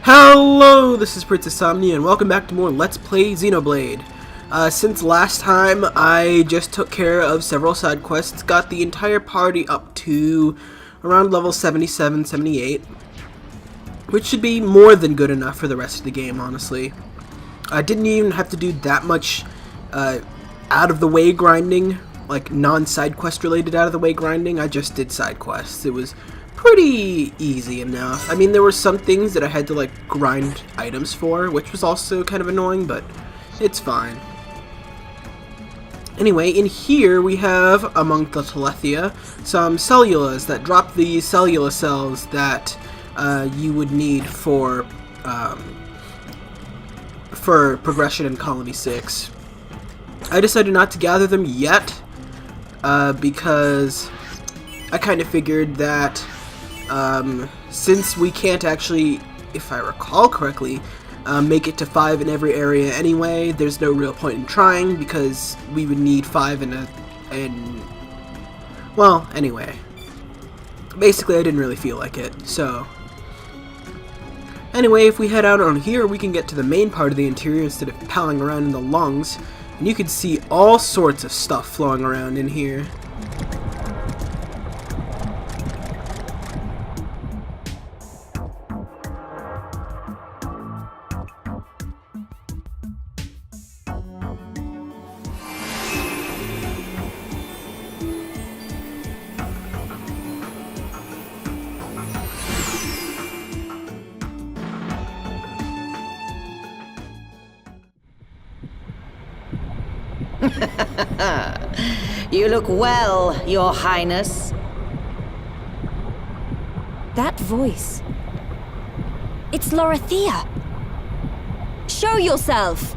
Hello, this is Princess Somnia, and welcome back to more Let's Play Xenoblade. Since last time, I just took care of several side quests, got the entire party up to around level 77, 78, which should be more than good enough for the rest of the game, honestly. I didn't even have to do that much out-of-the-way grinding, like non-side quest related out-of-the-way grinding. I just did side quests. It was pretty easy enough. I mean, there were some things that I had to like grind items for, which was also kind of annoying, but it's fine. Anyway, in here we have, among the Telethia, some cellulas that drop the cellula cells that you would need for progression in Colony 6. I decided not to gather them yet, because I kind of figured that since we can't actually, if I recall correctly, make it to 5 in every area anyway, there's no real point in trying, because we would need 5 well, anyway. Basically, I didn't really feel like it, so. Anyway, if we head out on here, we can get to the main part of the interior instead of palling around in the lungs, and you can see all sorts of stuff flowing around in here. You look well, Your Highness. That voice. It's Lorithia. Show yourself!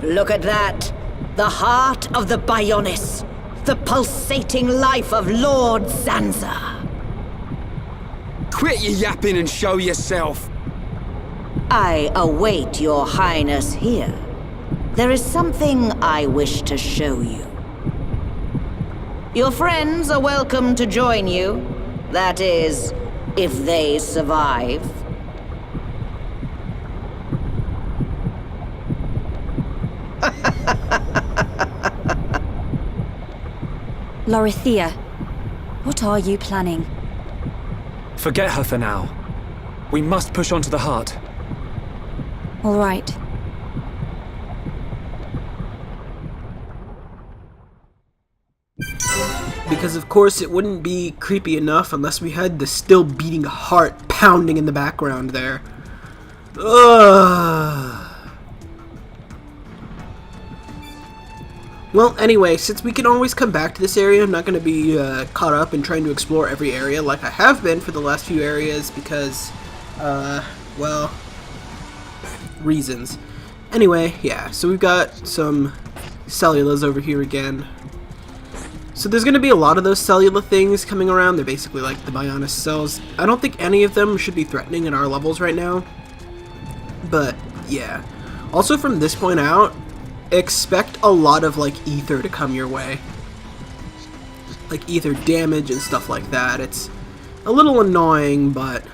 Look at that. The heart of the Bionis. The pulsating life of Lord Zanza. Quit your yapping and show yourself. I await Your Highness here. There is something I wish to show you. Your friends are welcome to join you. That is, if they survive. Lorithia, what are you planning? Forget her for now. We must push on to the heart. All right. Because of course it wouldn't be creepy enough unless we had the still beating heart pounding in the background there. Ugh. Well, anyway, since we can always come back to this area, I'm not going to be caught up in trying to explore every area like I have been for the last few areas because, well, reasons. Anyway, yeah, so we've got some cellulas over here again. So there's going to be a lot of those cellular things coming around. They're basically like the Bionis cells. I don't think any of them should be threatening at our levels right now. But, yeah. Also from this point out, expect a lot of like ether to come your way. Like ether damage and stuff like that. It's a little annoying, but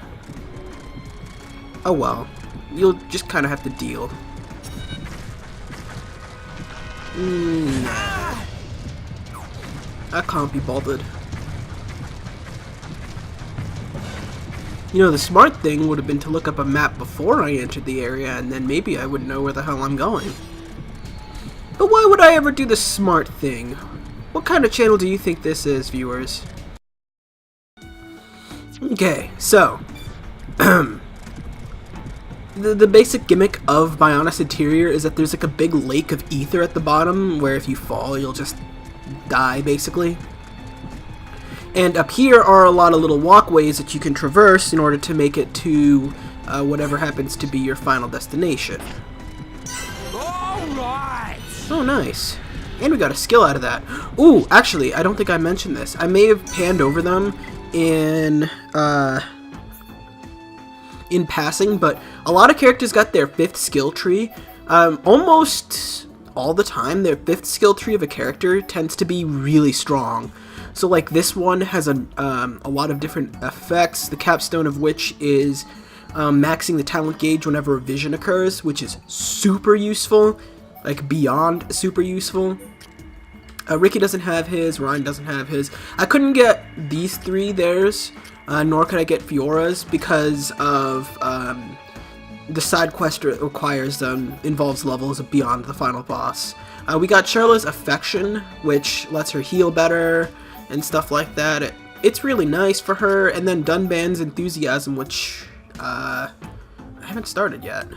oh well. You'll just kind of have to deal. Nah. I can't be bothered. You know, the smart thing would have been to look up a map before I entered the area, and then maybe I would know where the hell I'm going. But why would I ever do the smart thing? What kind of channel do you think this is, viewers? Okay, so the basic gimmick of Bionis Interior is that there's like a big lake of ether at the bottom, where if you fall, you'll just die, basically. And up here are a lot of little walkways that you can traverse in order to make it to whatever happens to be your final destination. Alright! Oh, nice. And we got a skill out of that. Ooh, actually, I don't think I mentioned this. I may have panned over them in passing, but a lot of characters got their 5th skill tree. Almost all the time, their 5th skill tree of a character tends to be really strong. So like this one has a lot of different effects, the capstone of which is maxing the talent gauge whenever a vision occurs, which is super useful, like beyond super useful. Ricky doesn't have his, Ryan doesn't have his. I couldn't get these three theirs, nor could I get Fiora's because of the side quest it requires involves levels beyond the final boss. We got Charlotte's Affection, which lets her heal better and stuff like that. It's really nice for her. And then Dunban's Enthusiasm, which I haven't started yet.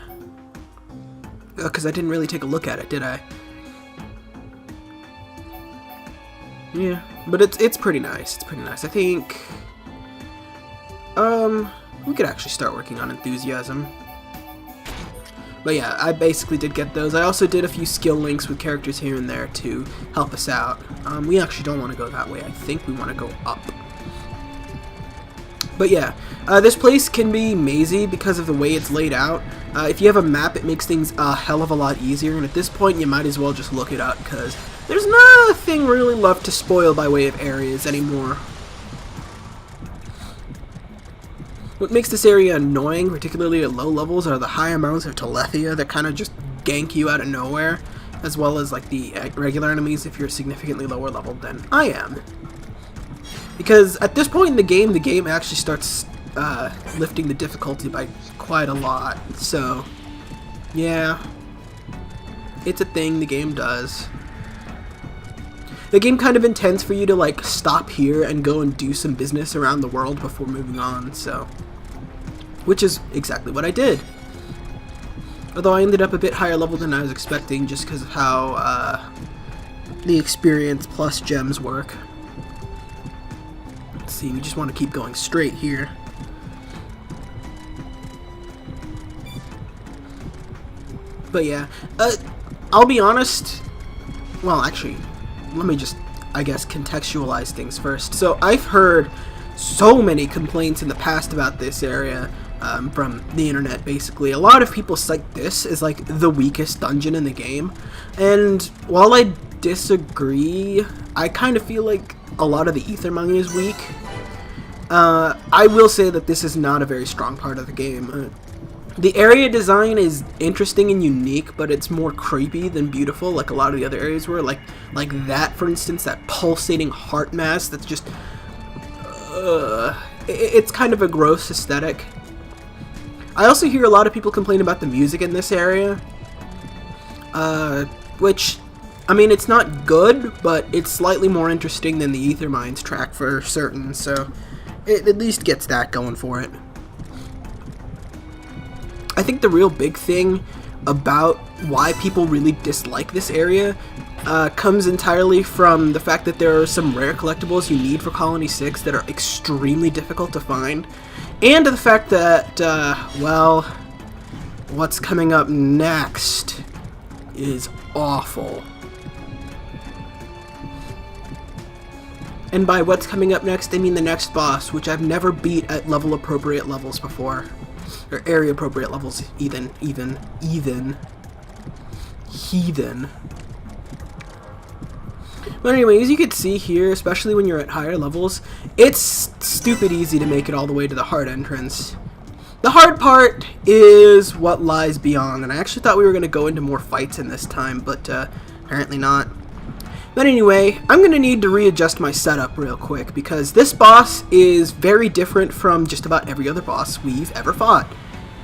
Because I didn't really take a look at it, did I? Yeah, but it's pretty nice. It's pretty nice. I think we could actually start working on Enthusiasm. But yeah, I basically did get those. I also did a few skill links with characters here and there to help us out. We actually don't want to go that way. I think we want to go up. But yeah, this place can be mazy because of the way it's laid out. If you have a map, it makes things a hell of a lot easier, and at this point you might as well just look it up because there's nothing really left to spoil by way of areas anymore. What makes this area annoying, particularly at low levels, are the high amounts of Telethia that kind of just gank you out of nowhere, as well as like the regular enemies if you're significantly lower level than I am. Because at this point in the game actually starts lifting the difficulty by quite a lot. So, yeah, it's a thing the game does. The game kind of intends for you to like stop here and go and do some business around the world before moving on, so. Which is exactly what I did. Although I ended up a bit higher level than I was expecting just because of how the experience plus gems work. Let's see, we just want to keep going straight here. But yeah, I'll be honest, well actually, let me just, I guess, contextualize things first. So I've heard so many complaints in the past about this area from the internet, basically. A lot of people cite this as like the weakest dungeon in the game, and while I disagree, I kind of feel like a lot of the Ether Mine is weak. I will say that this is not a very strong part of the game. The area design is interesting and unique, but it's more creepy than beautiful, like a lot of the other areas were. Like that, for instance, that pulsating heart mass that's just... it's kind of a gross aesthetic. I also hear a lot of people complain about the music in this area, which, I mean, it's not good, but it's slightly more interesting than the Ether Mines track for certain, so it at least gets that going for it. I think the real big thing about why people really dislike this area comes entirely from the fact that there are some rare collectibles you need for Colony 6 that are extremely difficult to find, and the fact that, well, what's coming up next is awful. And by what's coming up next, I mean the next boss, which I've never beat at level appropriate levels before. Or area appropriate levels, even. Heathen. But anyway, as you can see here, especially when you're at higher levels, it's stupid easy to make it all the way to the hard entrance. The hard part is what lies beyond, and I actually thought we were going to go into more fights in this time, but apparently not. But anyway, I'm going to need to readjust my setup real quick, because this boss is very different from just about every other boss we've ever fought.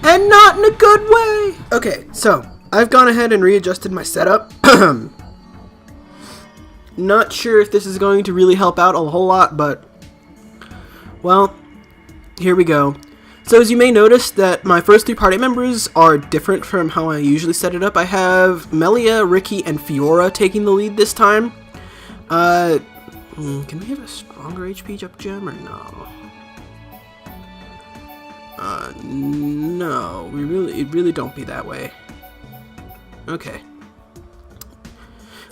And not in a good way! Okay, so, I've gone ahead and readjusted my setup. Not sure if this is going to really help out a whole lot, but, well, here we go. So as you may notice that my first three party members are different from how I usually set it up. I have Melia, Ricky, and Fiora taking the lead this time. Can we have a stronger HP up gem or no? No, it really don't be that way. Okay.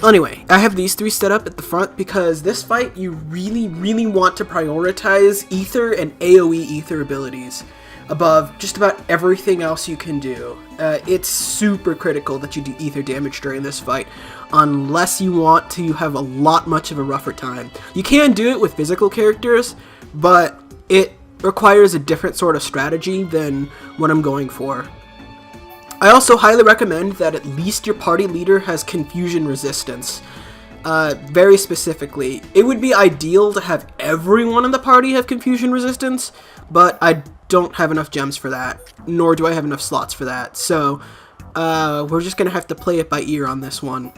Anyway, I have these three set up at the front because this fight you really want to prioritize Ether and AoE Ether abilities above just about everything else you can do. It's super critical that you do Ether damage during this fight unless you want to have a much of a rougher time. You can do it with physical characters, but it requires a different sort of strategy than what I'm going for. I also highly recommend that at least your party leader has confusion resistance. Very specifically, it would be ideal to have everyone in the party have confusion resistance, but I don't have enough gems for that, nor do I have enough slots for that, so we're just gonna have to play it by ear on this one.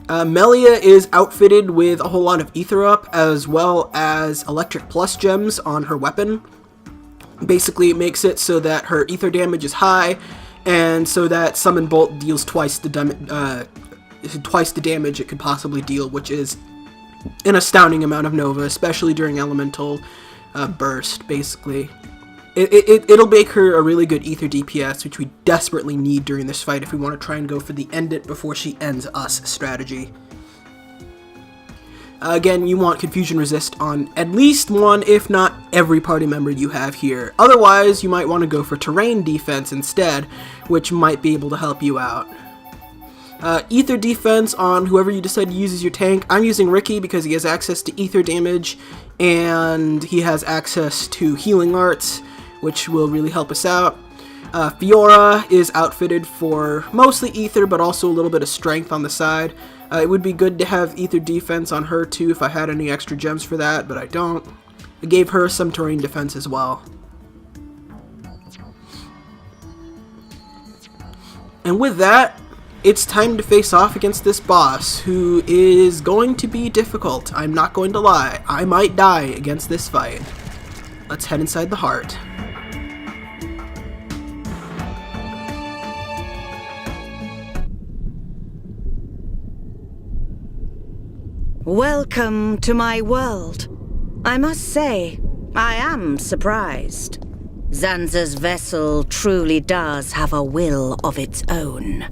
Melia is outfitted with a whole lot of Ether Up, as well as Electric Plus gems on her weapon. Basically, it makes it so that her Ether damage is high, and so that Summon Bolt deals twice the damage it could possibly deal, which is an astounding amount of Nova, especially during Elemental Burst, basically. It'll make her a really good Ether DPS, which we desperately need during this fight if we want to try and go for the end it before she ends us strategy. Again, you want Confusion Resist on at least one, if not every party member you have here. Otherwise, you might want to go for Terrain Defense instead, which might be able to help you out. Ether Defense on whoever you decide to use as your tank. I'm using Ricky because he has access to Ether damage, and he has access to Healing Arts, which will really help us out. Fiora is outfitted for mostly Ether, but also a little bit of strength on the side. It would be good to have Ether defense on her too if I had any extra gems for that, but I don't. I gave her some terrain defense as well. And with that, it's time to face off against this boss, who is going to be difficult. I'm not going to lie. I might die against this fight. Let's head inside the heart. Welcome to my world. I must say, I am surprised. Zanza's vessel truly does have a will of its own,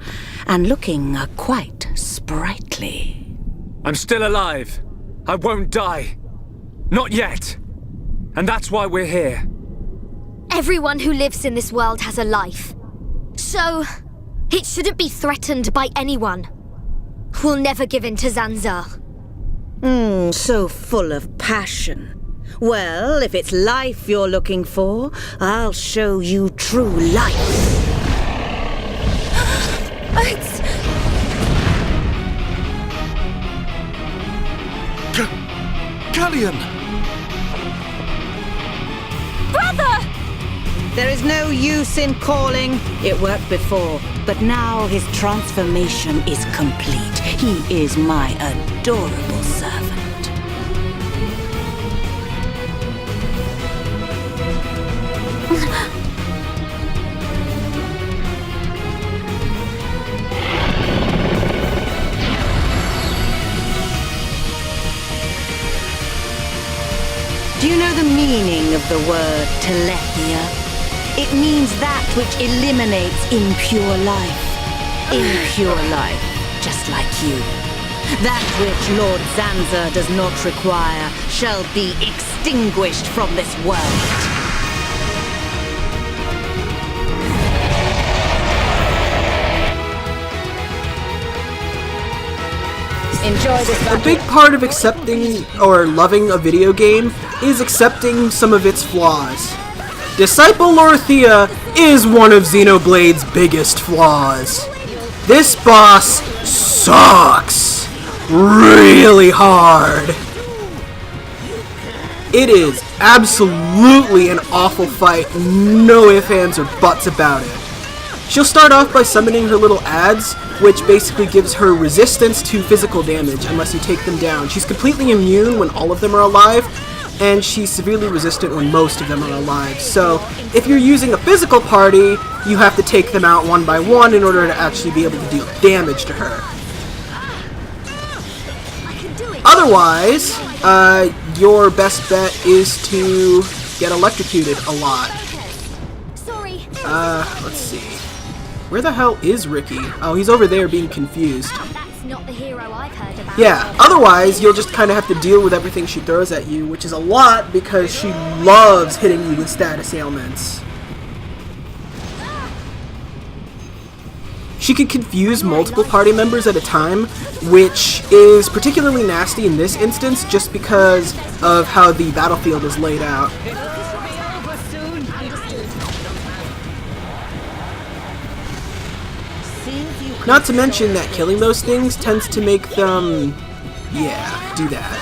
and looking quite sprightly. I'm still alive. I won't die. Not yet. And that's why we're here. Everyone who lives in this world has a life. So, it shouldn't be threatened by anyone. We'll never give in to Zanza. So full of passion. Well, if it's life you're looking for, I'll show you true life. It's... Callian! Brother! There is no use in calling. It worked before, but now his transformation is complete. He is my adorable servant. Do you know the meaning of the word telephia? It means that which eliminates impure life. Impure life, just like you. That which Lord Zanza does not require shall be extinguished from this world. Enjoy this. A big part of accepting or loving a video game is accepting some of its flaws. Disciple Lorithia is one of Xenoblade's biggest flaws. This boss sucks really hard. It is absolutely an awful fight, no ifs, ands, or buts about it. She'll start off by summoning her little ads, which basically gives her resistance to physical damage unless you take them down. She's completely immune when all of them are alive, and she's severely resistant when most of them are alive. So, if you're using a physical party, you have to take them out one by one in order to actually be able to deal damage to her. Otherwise, your best bet is to get electrocuted a lot. Let's see. Where the hell is Ricky? Oh, he's over there being confused. That's not the hero I've heard about. Yeah, otherwise you'll just kind of have to deal with everything she throws at you, which is a lot because she loves hitting you with status ailments. She can confuse multiple party members at a time, which is particularly nasty in this instance just because of how the battlefield is laid out. Not to mention that killing those things tends to make them... yeah, do that.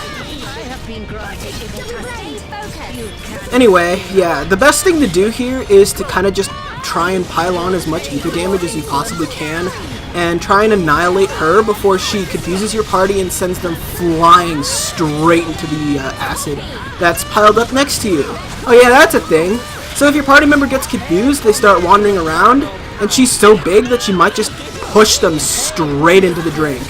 Anyway, yeah, the best thing to do here is to kind of just try and pile on as much ether damage as you possibly can, and try and annihilate her before she confuses your party and sends them flying straight into the acid that's piled up next to you. Oh yeah, that's a thing. So if your party member gets confused, they start wandering around, and she's so big that she might just push them straight into the drink.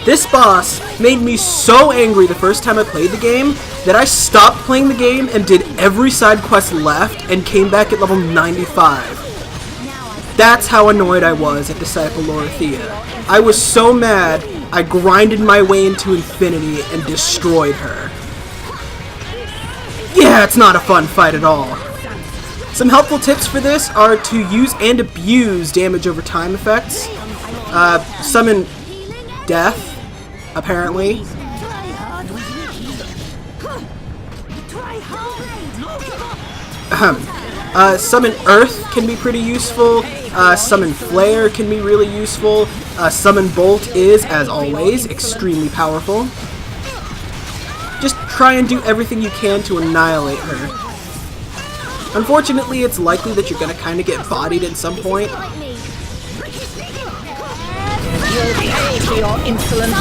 This boss made me so angry the first time I played the game that I stopped playing the game and did every side quest left and came back at level 95. That's how annoyed I was at Disciple Lorithia. I was so mad, I grinded my way into infinity and destroyed her. Yeah, it's not a fun fight at all. Some helpful tips for this are to use and abuse damage over time effects. Summon death, apparently. Summon Earth can be pretty useful. Summon Flare can be really useful. Summon Bolt is, as always, extremely powerful. Just try and do everything you can to annihilate her. Unfortunately, it's likely that you're gonna kind of get bodied at some point. You'll pay for your insolence.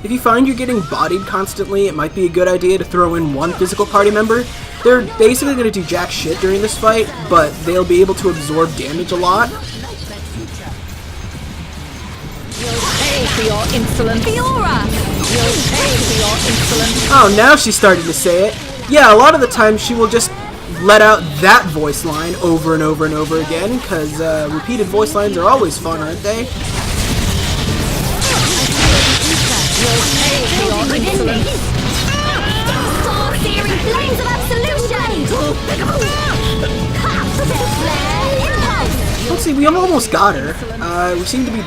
If you find you're getting bodied constantly, it might be a good idea to throw in one physical party member. They're basically going to do jack shit during this fight, but they'll be able to absorb damage a lot. You'll pay for your insolence. Fiora! You'll pay for your insolence. Oh, now she's starting to say it. Yeah, a lot of the time she will just let out that voice line over and over and over again, because repeated voice lines are always fun, aren't they? You'll pay for your insolence. Searing flames of absolution! Let's see, we almost got her. We seem to be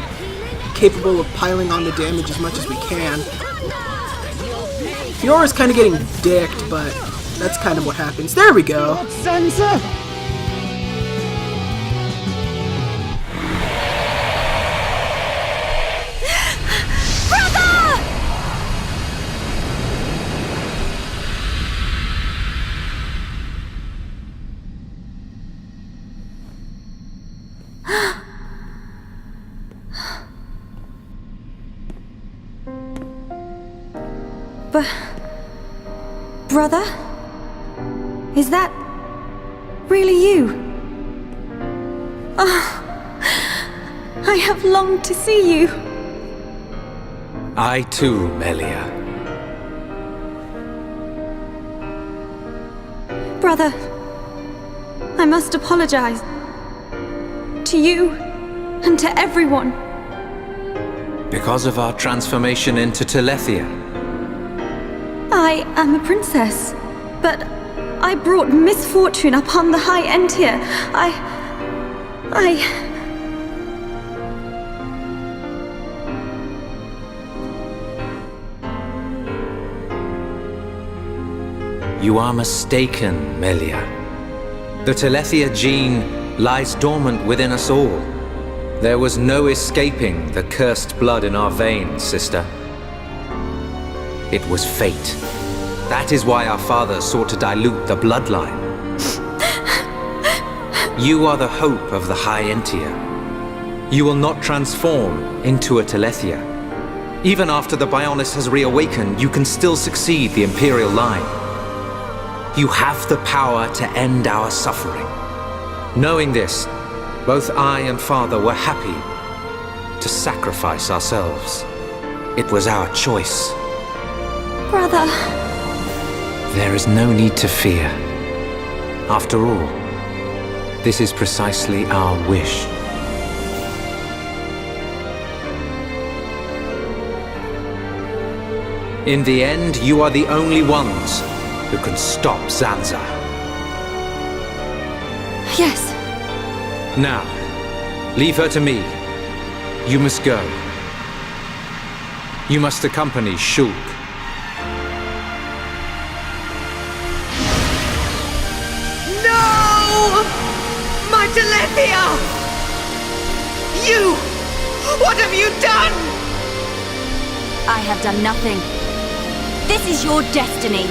capable of piling on the damage as much as we can. Fiora's kind of getting dicked, but that's kind of what happens. There we go. Sansa! Brother? Is that really you? Oh, I have longed to see you. I too, Melia. Brother, I must apologize. To you and to everyone. Because of our transformation into Telethia. I am a princess, but I brought misfortune upon the high end here. You are mistaken, Melia. The Telethia gene lies dormant within us all. There was no escaping the cursed blood in our veins, sister. It was fate. That is why our father sought to dilute the bloodline. You are the hope of the High Entia. You will not transform into a Telethia. Even after the Bionis has reawakened, you can still succeed the Imperial line. You have the power to end our suffering. Knowing this, both I and father were happy to sacrifice ourselves. It was our choice. Brother. There is no need to fear. After all, this is precisely our wish. In the end, you are the only ones who can stop Zanza. Yes. Now, leave her to me. You must go. You must accompany Shulk. My Telethia! You! What have you done? I have done nothing. This is your destiny.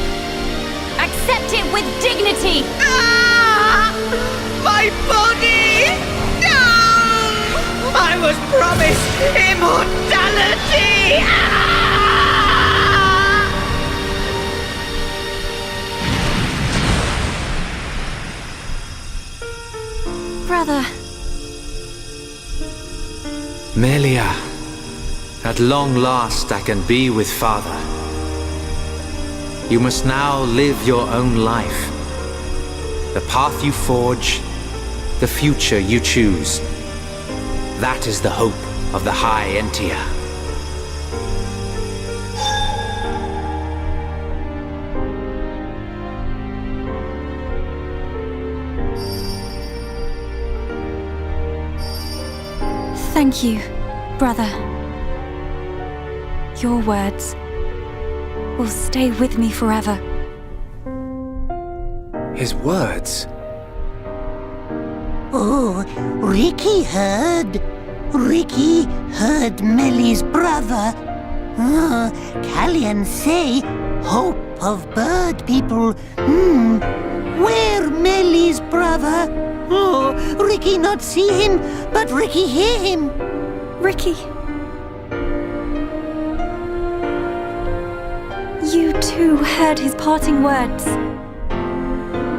Accept it with dignity! Ah! My body! No! I was promised immortality! Ah! Brother. Melia, at long last I can be with Father. You must now live your own life. The path you forge, the future you choose. That is the hope of the High Entia. Thank you, brother. Your words will stay with me forever. His words? Oh, Ricky heard. Ricky heard Melly's brother. Oh, Callian say, hope of bird people. Where Melly's brother? Oh, Ricky not see him, but Ricky hear him. Ricky. You too heard his parting words.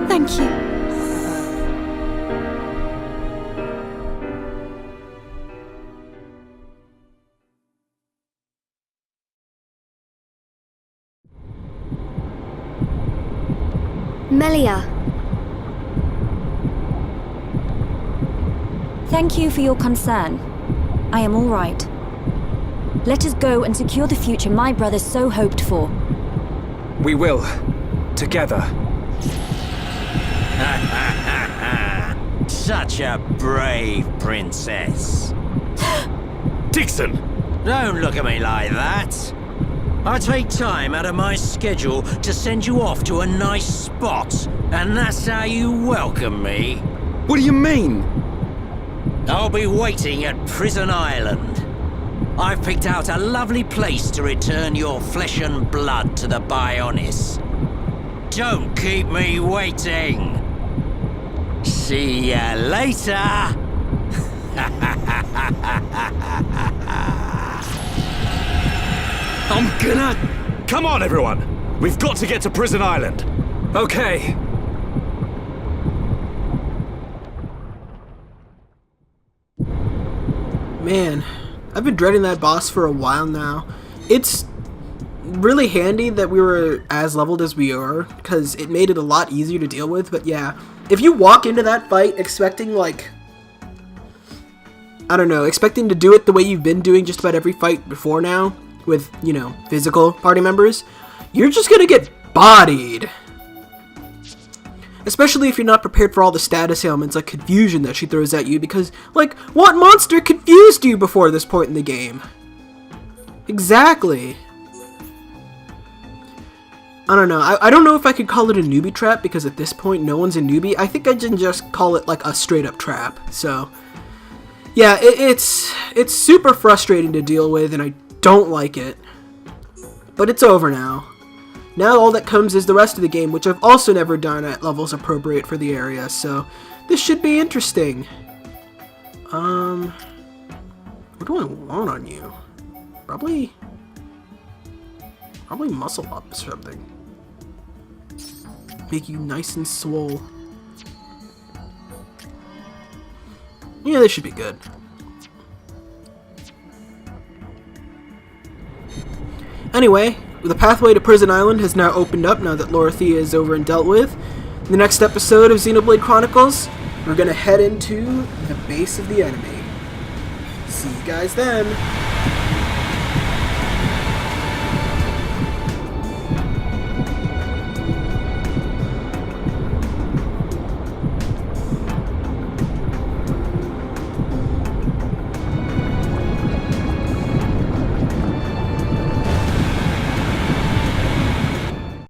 Thank you. Melia. Thank you for your concern. I am all right. Let us go and secure the future my brother so hoped for. We will. Together. Such a brave princess. Dixon! Don't look at me like that. I take time out of my schedule to send you off to a nice spot, and that's how you welcome me. What do you mean? I'll be waiting at Prison Island. I've picked out a lovely place to return your flesh and blood to the Bionis. Don't keep me waiting. See ya later. I'm gonna... Come on, everyone! We've got to get to Prison Island. Okay. Man, I've been dreading that boss for a while now. It's really handy that we were as leveled as we are, because it made it a lot easier to deal with, but yeah. If you walk into that fight expecting, like, I don't know, expecting to do it the way you've been doing just about every fight before now, with, you know, physical party members, you're just gonna get bodied. Especially if you're not prepared for all the status ailments like confusion that she throws at you, because, like, what monster confused you before this point in the game? Exactly. I don't know. I don't know if I could call it a newbie trap, because at this point no one's a newbie. I think I can just call it like a straight up trap. So, yeah, it's super frustrating to deal with, and I don't like it. But it's over now. Now all that comes is the rest of the game, which I've also never done at levels appropriate for the area, so this should be interesting. What do I want on you? Probably muscle up or something. Make you nice and swole. Yeah, this should be good. Anyway, the pathway to Prison Island has now opened up now that Lorithia is over and dealt with. In the next episode of Xenoblade Chronicles, we're going to head into the base of the enemy. See you guys then!